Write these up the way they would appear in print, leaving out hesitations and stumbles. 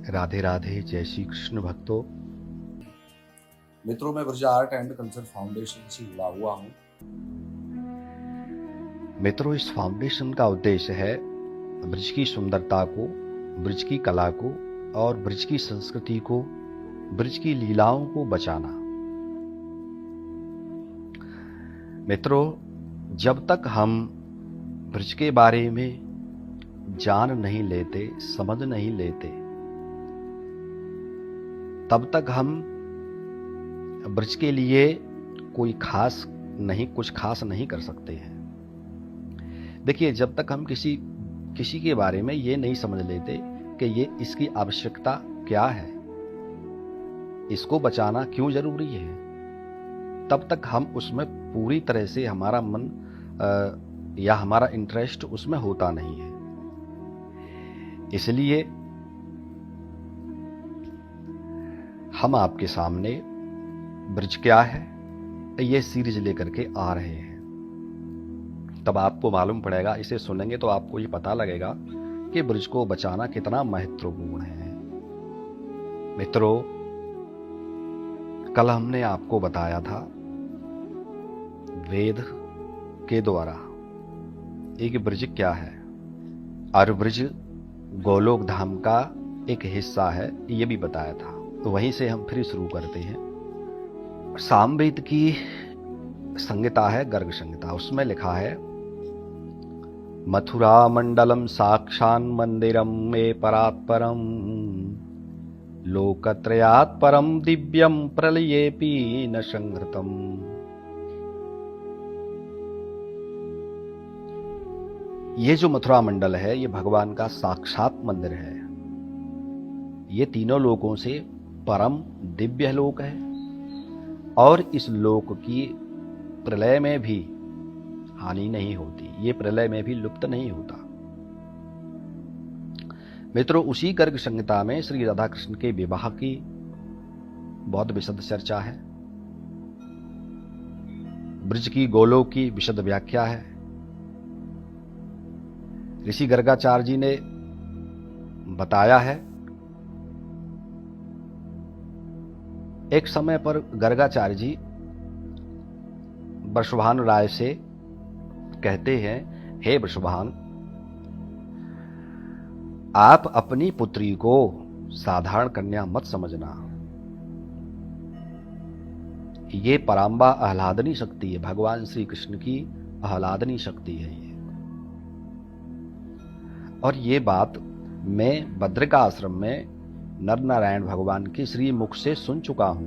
राधे राधे। जय श्री कृष्ण भक्तों। मित्रों, मैं Braj art and culture foundation से जुड़ा हुआ हूँ। मित्रों, इस फाउंडेशन का उद्देश्य है ब्रज की सुंदरता को, ब्रज की कला को और ब्रज की संस्कृति को, ब्रज की लीलाओं को बचाना। मित्रों, जब तक हम ब्रज के बारे में जान नहीं लेते, समझ नहीं लेते, तब तक हम ब्रज के लिए कुछ खास नहीं कर सकते हैं। देखिए, जब तक हम किसी के बारे में ये नहीं समझ लेते कि इसकी आवश्यकता क्या है, इसको बचाना क्यों जरूरी है, तब तक हम उसमें पूरी तरह से हमारा मन या हमारा इंटरेस्ट उसमें होता नहीं है। इसलिए हम आपके सामने ब्रज क्या है ये सीरीज लेकर के आ रहे हैं। तब आपको मालूम पड़ेगा, इसे सुनेंगे तो आपको ये पता लगेगा कि ब्रज को बचाना कितना महत्वपूर्ण है। मित्रों, कल हमने आपको बताया था वेद के द्वारा एक ब्रज क्या है, और ब्रज गोलोक धाम का एक हिस्सा है, ये भी बताया था। तो वहीं से हम फिर शुरू करते हैं। सामवेद की संहिता है गर्ग संहिता, उसमें लिखा है मथुरा मंडलम साक्षान मंदिरम मे परात्परम लोकत्रयात् परम दिव्यम प्रलयेपि न संहृतम। ये जो मथुरा मंडल है, ये भगवान का साक्षात मंदिर है। ये तीनों लोकों से परम दिव्य लोक है और इस लोक की प्रलय में भी हानि नहीं होती, ये प्रलय में भी लुप्त नहीं होता। मित्रों, उसी गर्ग संहिता में श्री राधा कृष्ण के विवाह की बहुत विशद चर्चा है, ब्रज की गोलोक की विशद व्याख्या है। ऋषि गर्गाचार्य जी ने बताया है, एक समय पर गर्गाचार्य जी वृषभान राय से कहते हैं, हे वृषभान, आप अपनी पुत्री को साधारण कन्या मत समझना, ये पराम्बा आह्लादनी शक्ति है, भगवान श्री कृष्ण की आह्लादनी शक्ति है ये। और ये बात मैं बद्रिका आश्रम में नर नारायण भगवान के श्री मुख से सुन चुका हूं।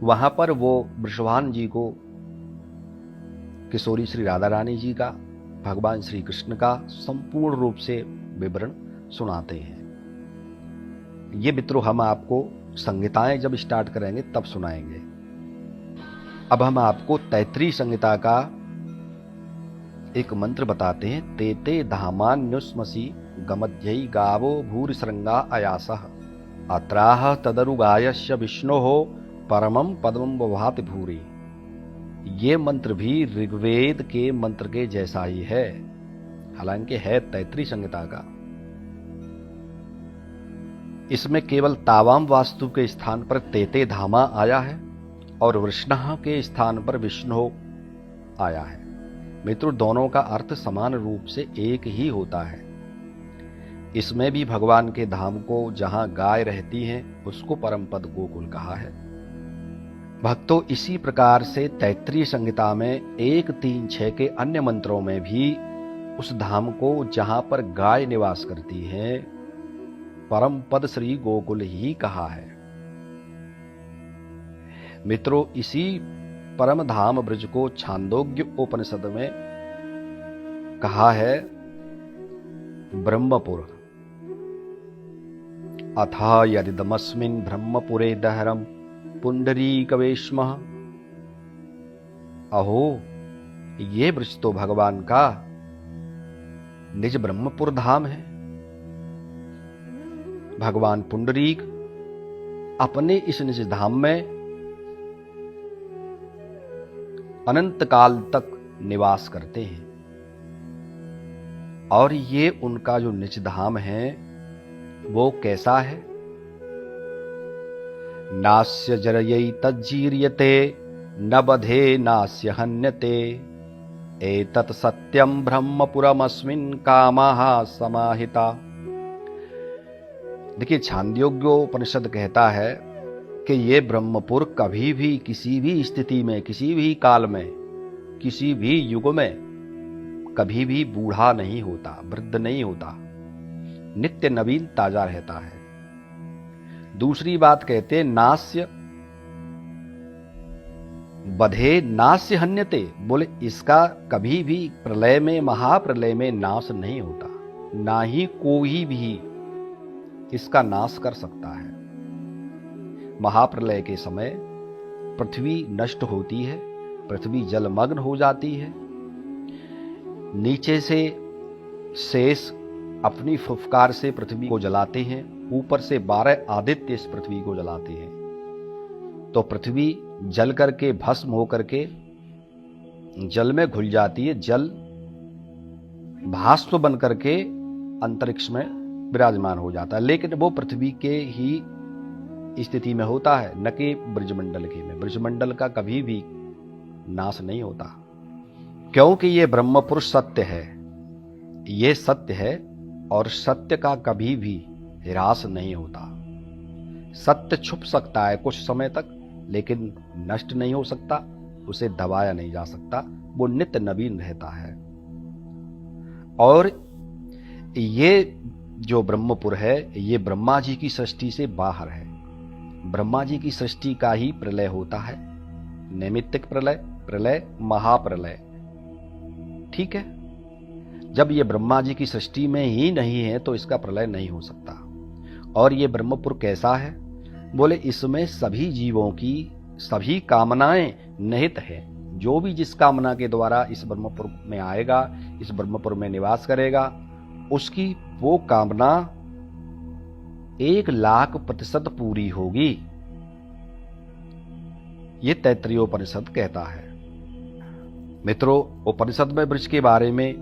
वहां पर वो वृषभान जी को किशोरी श्री राधा रानी जी का, भगवान श्री कृष्ण का संपूर्ण रूप से विवरण सुनाते हैं। ये मित्रों, हम आपको संहिताएं जब स्टार्ट करेंगे तब सुनाएंगे। अब हम आपको तैत्रीय संहिता का एक मंत्र बताते हैं। तेते धामान्युस्मसि गमध्यई गावो भूरिसृंगा अयासः अत्राह तदरुगायस्य विष्णोः परमं पद्मं बभाति भूरि। ये मंत्र भी ऋग्वेद के मंत्र के जैसा ही है, हालांकि है तैत्रीय संहिता का। इसमें केवल तावाम वास्तु के स्थान पर तेते धामा आया है और वृष्णः के स्थान पर विष्णु आया है। मित्रों, दोनों का अर्थ समान रूप से एक ही होता है। इसमें भी भगवान के धाम को, जहां गाय रहती है, उसको परम पद गोकुल कहा है। भक्तों, इसी प्रकार से तैत्रीय संहिता में 1, 3, 6 के अन्य मंत्रों में भी उस धाम को जहां पर गाय निवास करती है, परम पद श्री गोकुल ही कहा है। मित्रों, इसी परम धाम ब्रज को छांदोग्य उपनिषद में कहा है ब्रह्मपुर। अथा यदिदमस्मिन् ब्रह्मपुरे दहरम पुंडरीकवेश्मः। अहो, ये ब्रज तो भगवान का निज ब्रह्मपुर धाम है। भगवान पुंडरीक अपने इस निज धाम में अनंत काल तक निवास करते हैं। और ये उनका जो निज धाम है वो कैसा है? नास्य जरयै तज्जीर्यते न बधे नास्य हन्यते एतत् सत्यं ब्रह्मपुरमस्मिन् कामाः समाहिता। देखिए, छांदोग्योपनिषद कहता है कि ये ब्रह्मपुर कभी भी किसी भी स्थिति में, किसी भी काल में, किसी भी युग में कभी भी बूढ़ा नहीं होता, वृद्ध नहीं होता, नित्य नवीन ताजा रहता है। दूसरी बात कहते नास्य बधे नास्य हन्यते, बोले इसका कभी भी प्रलय में, महाप्रलय में नाश नहीं होता, ना ही कोई भी इसका नाश कर सकता है। महाप्रलय के समय पृथ्वी नष्ट होती है, पृथ्वी जलमग्न हो जाती है, नीचे से शेष अपनी फुफकार से पृथ्वी को जलाते हैं, ऊपर से 12 आदित्य इस पृथ्वी को जलाते हैं, तो पृथ्वी जल करके भस्म हो करके जल में घुल जाती है, जल भास्व बन करके अंतरिक्ष में विराजमान हो जाता है, लेकिन वो पृथ्वी के ही स्थिति में होता है, न कि ब्रजमंडल के में। ब्रजमंडल का कभी भी नाश नहीं होता, क्योंकि ये ब्रह्मपुर सत्य है, ये सत्य है और सत्य का कभी भी ह्रास नहीं होता। सत्य छुप सकता है कुछ समय तक, लेकिन नष्ट नहीं हो सकता, उसे दबाया नहीं जा सकता, वो नित्य नवीन रहता है। और ये जो ब्रह्मपुर है ये ब्रह्मा जी की सृष्टि से बाहर है। ब्रह्मा जी की सृष्टि का ही प्रलय होता है, नैमित्तिक प्रलय, प्रलय, महाप्रलय, ठीक है। जब ये ब्रह्मा जी की सृष्टि में ही नहीं है तो इसका प्रलय नहीं हो सकता। और ये ब्रह्मपुर कैसा है? बोले इसमें सभी जीवों की सभी कामनाएं निहित है। जो भी जिस कामना के द्वारा इस ब्रह्मपुर में आएगा, इस ब्रह्मपुर में निवास करेगा, उसकी वो कामना 1,00,000% पूरी होगी, ये तैत्तिरीयोपनिषद कहता है। मित्रों, उपनिषद में वृक्ष के बारे में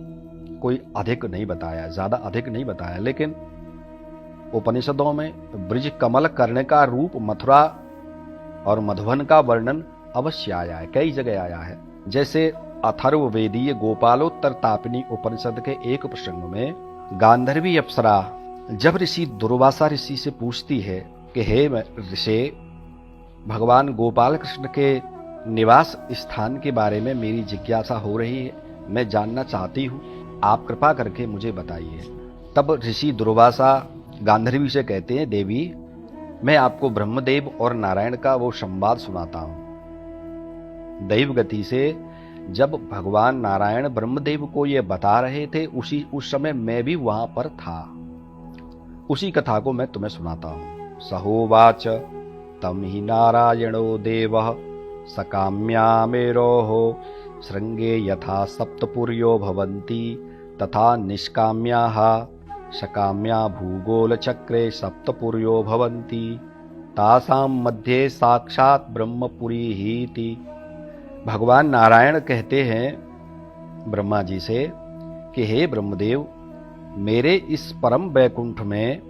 कोई अधिक नहीं बताया, ज्यादा अधिक नहीं बताया, लेकिन उपनिषदों में ब्रज कमल कर्ण का रूप, मथुरा और मधुबन का वर्णन अवश्य आया है, कई जगह आया है। जैसे अथर्ववेदीय गोपालोत्तर तापिनी उपनिषद के एक प्रसंग में गांधर्वी अप्सरा जब ऋषि दुर्वासा ऋषि से पूछती है कि हे ऋषि, भगवान गोपाल कृष्ण के निवास स्थान के बारे में मेरी जिज्ञासा हो रही है, मैं जानना चाहती हूँ, आप कृपा करके मुझे बताइए। तब ऋषि दुर्वासा गांधर्वी से कहते हैं, देवी मैं आपको ब्रह्मदेव और नारायण का वो संवाद सुनाता हूँ। दैव गति से जब भगवान नारायण ब्रह्मदेव को ये बता रहे थे, उस समय मैं भी वहां पर था। उसी कथा को मैं तुम्हें सुनाता हूं। सहोवाच तम ही नारायणो देवः सकाम्या मेरोः श्रृंगे यथा सप्तपुर्यो भवन्ति तथा निष्काम्याः सकाम्या भूगोलचक्रे सप्तपुर्यो भवन्ति तासां मध्ये साक्षात् ब्रह्मपुरी हीति। भगवान नारायण कहते हैं ब्रह्मा जी से कि हे ब्रह्मदेव, मेरे इस परम वैकुंठ में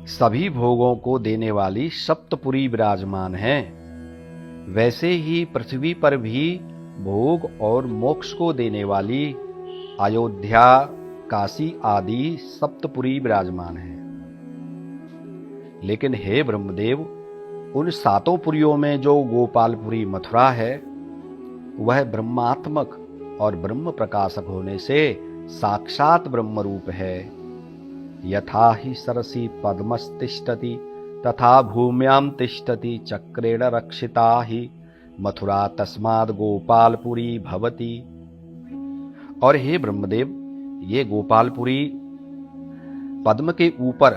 सभी भोगों को देने वाली सप्तपुरी विराजमान हैं। वैसे ही पृथ्वी पर भी भोग और मोक्ष को देने वाली अयोध्या, काशी आदि सप्तपुरी विराजमान हैं। लेकिन हे ब्रह्मदेव, उन सातों पुरियों में जो गोपालपुरी मथुरा है वह ब्रह्मात्मक और ब्रह्म प्रकाशक होने से साक्षात ब्रह्म रूप है। यथा ही सरसी पद्मस्तिष्ठति तथा भूम्यां तिष्ठति चक्रेण रक्षिता ही मथुरा तस्माद् गोपालपुरी भवति। और हे ब्रह्मदेव, ये गोपालपुरी पद्म के ऊपर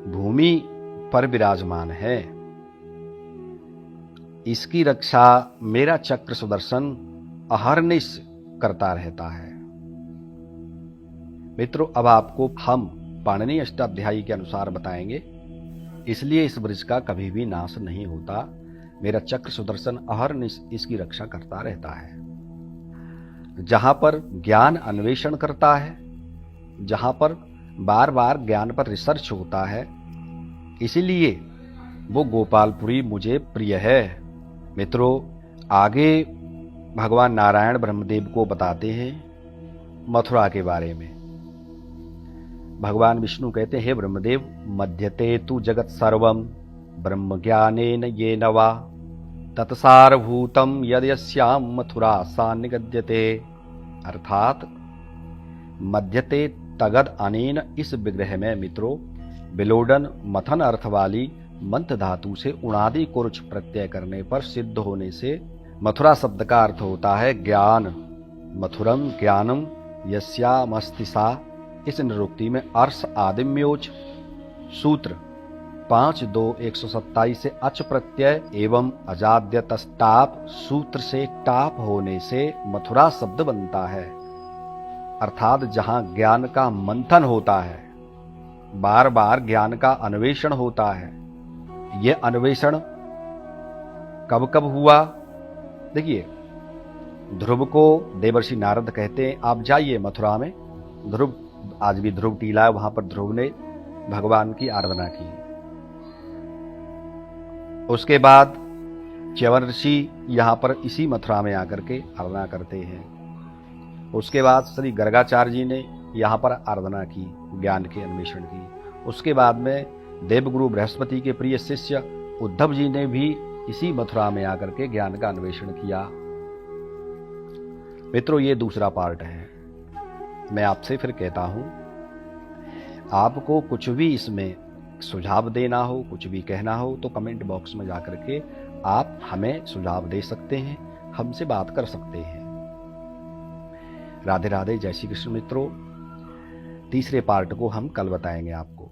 भूमि पर विराजमान है। इसकी रक्षा मेरा चक्र सुदर्शन अहर्निश करता रहता है। मित्रों, अब आपको हम पाणिनि अष्टाध्यायी के अनुसार बताएंगे, इसलिए इस वृक्ष का कभी भी नाश नहीं होता। मेरा चक्र सुदर्शन अहर्निश इसकी रक्षा करता रहता है। जहां पर ज्ञान अन्वेषण करता है जहां पर बार बार ज्ञान पर रिसर्च होता है, इसीलिए वो गोपालपुरी मुझे प्रिय है। मित्रों, आगे भगवान नारायण ब्रह्मदेव को बताते हैं मथुरा के बारे में। भगवान विष्णु कहते हैं, हे ब्रह्मदेव, मध्यते तु जगत सर्वम ब्रह्म ज्ञानेन येन वा तत्सारभूतम यद यस्याम मथुरा सा निगद्यते। अर्थात मध्यते तगद अनेन, इस विग्रह में मित्रों विलोडन मथन अर्थ वाली मंत्र धातु से उणादि कुरुच प्रत्यय करने पर सिद्ध होने से मथुरा शब्द का अर्थ होता है ज्ञान। मथुरम ज्ञानम यस्यामस्तिसा। इस निरुक्ति में अर्ष आदिम्योच सूत्र 5-2-127 से अच प्रत्यय एवं अजाद्य तस्टाप सूत्र से टाप होने से मथुरा शब्द बनता है। अर्थात जहां ज्ञान का मंथन होता है, बार बार ज्ञान का अन्वेषण होता है। यह अन्वेषण कब कब हुआ? देखिए, ध्रुव को देवर्षि नारद कहते हैं, आप जाइए मथुरा में। ध्रुव, आज भी ध्रुव टीला है, वहां पर ध्रुव ने भगवान की आराधना की। उसके बाद च्यवन ऋषि यहां पर इसी मथुरा में आकर के आराधना करते हैं। उसके बाद श्री गर्गाचार्य जी ने यहां पर आराधना की, ज्ञान के अन्वेषण की। उसके बाद में देवगुरु बृहस्पति के प्रिय शिष्य उद्धव जी ने भी इसी मथुरा में आकर के ज्ञान का अन्वेषण किया। मित्रों, ये दूसरा पार्ट है। मैं आपसे फिर कहता हूं, आपको कुछ भी इसमें सुझाव देना हो, कुछ भी कहना हो, तो कमेंट बॉक्स में जाकर के आप हमें सुझाव दे सकते हैं, हमसे बात कर सकते हैं। राधे राधे, जय श्री कृष्ण। मित्रों, तीसरे पार्ट को हम कल बताएंगे आपको।